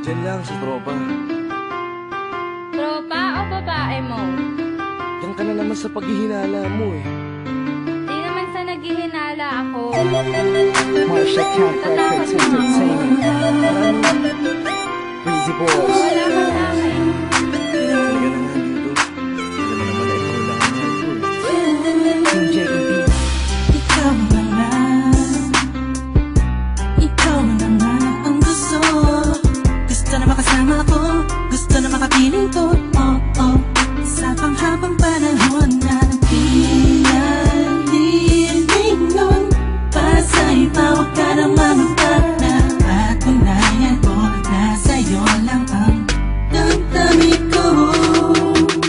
Diyan lang sa tropa. Tropa o babae mo? Diyan ka na naman sa paghihinala mo eh. Di naman sa naghihinala ako. Marsha Camp Records Entertainment. Breezy Boys. Wala ka sa akin. Talaga na nga dito. Alam mo naman na ikaw lang ang mahal ko eh. Team JEB. Ikaw na nga. Ikaw na nga ang gusto. Gusto na makasama ko. Gusto na makapiling ko. Oh, oh. Sa panghabang panahon na pinaliling nun. Pasa'y pawag ka naman ang na patunayan ko na sa'yo lang ang damdamin ko.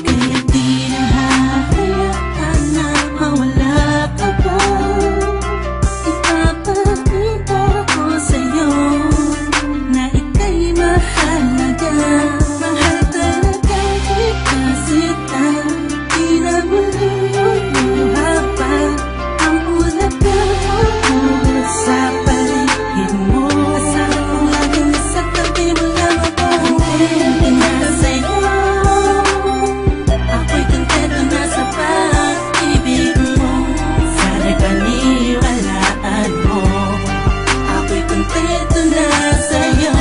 Kaya di na hahayaan na mawala ka pa. Ipapakita ko sa'yo na ika'y mahalaga. Mahal talaga kita sita. Di na muli luluha pa ang ulaga ko sa paligid mo. Asahan kong lagi nasa tabi mo lang ako. Hindi na sa'yo. Ako'y kontento na sa pag-ibig mo. Sana'y paniwalaan mo. Ako'y kontento na sa'yo.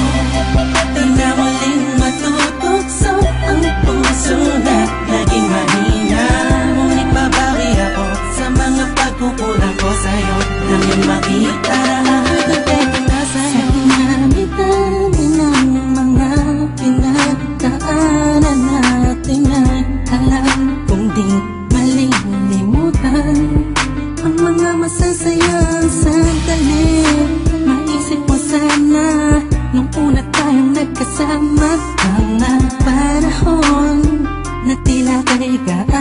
Di na muling matutukso ang puso na naging mahina. Ngunit babawi ako sa mga pagkukulang ko sa'yo. Nang yung makita na kontento na sa'yo. Dami-dami ng mga pinagdaanan natin ay alam kong di malilimutan. Ang mga masasayang sandali. Maisip mo sana nung una tayong nagkasama. Mga panahon na tila kay gaan.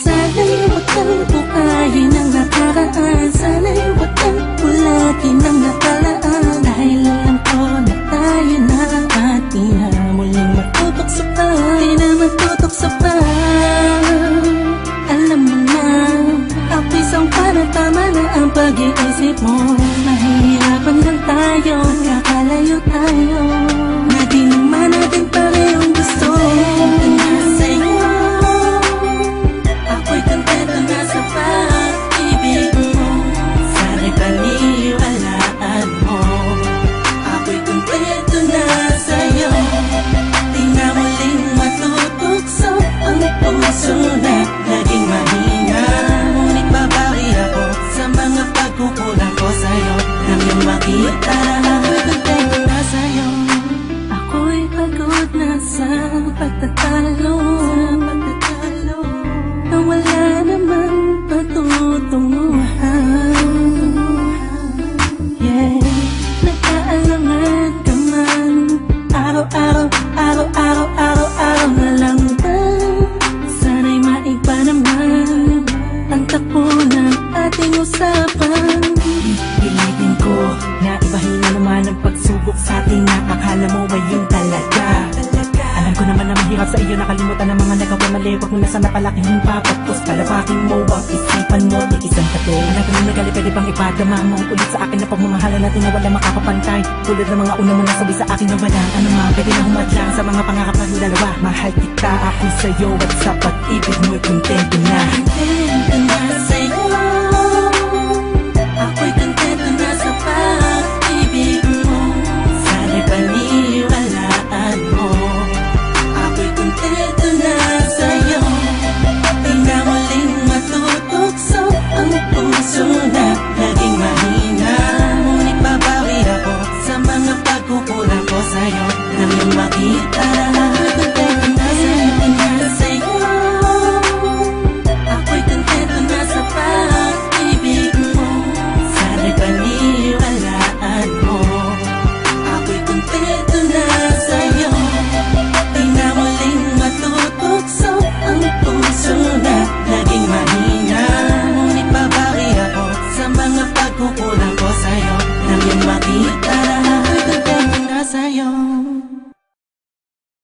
Sana'y huwag kang bukayin ang nakaraan. Sana'y huwag kang ulagin ang nakalaan. Dahil alam ko na tayo na at di na muling matutok sa pa. Di na matutok sa pa. Alam mo na, ako'y sangpa na tama na ang pag-iisip mo. Mahihirapan lang tayo, kakalayo tayo. Na di naman natin parehong gusto. Na sa'yo, ako'y kontento na sa pag-ibig mo. Sana'y paniwalaan mo. Ako'y kontento na sa'yo. Di na muling matutukso ang puso na naging mahina. Ngunit babawi ako sa mga pagkukulang ko sa'yo. Nang yung makita na ako'y kontento na sa'yo. Ako'y pagod na sa pagtatalo. Na wala namang patutunguhan. Yeah, nagkaalangan ka man. Araw-araw, araw-araw, araw-araw na lang ba? Sana'y maiba naman ang takbo ng ating usapan. Pilitin ko na ibahin na naman ang pagsubok sa atin na akala mo ba yun talaga? Alam ko naman na mahirap sa iyo nakalimutan ang mga nagawa mali. Huwag mo na sana palaking yung papagpos. Kalabakin mo ang isipan mo, tiisan ka to. Alam ko na nagali, pwede bang ipadama mo ulit sa akin na pagmamahala natin na wala makakapantay. Tulad ng mga una mo nasabi sa akin na walang ano nga. Pwede na humadlang sa mga pangarap ng dalawa. Mahal kita, ako sa'yo at sa pag-ibig mo'y kontento na. Kontento na sa'yo.